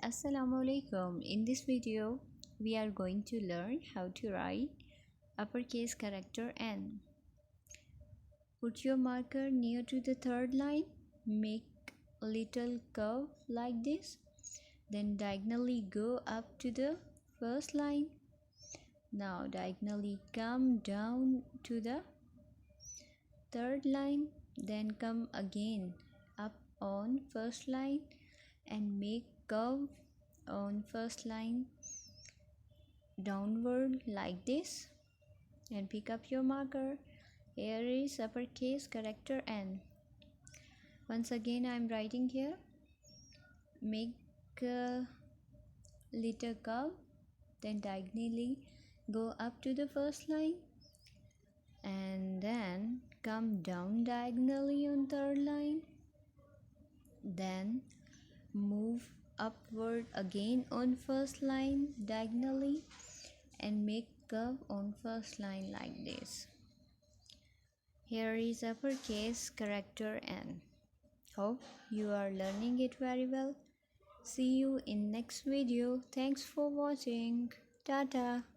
Assalamu alaikum. In this video, we are going to learn how to write uppercase character N. Put your marker near to the third line. Make a little curve like this. Then diagonally go up to the first line. Now diagonally come down to the third line. Then come again up on first line and make curve on first line downward like this, and pick up your marker. Here is uppercase character N. Once again I am writing here. Make a little curve, then diagonally go up to the first line and then come down diagonally on third line, then move upward again on first line diagonally and make curve on first line like this. Here is uppercase character N. Hope you are learning it very well. See you in next video. Thanks for watching. Tata.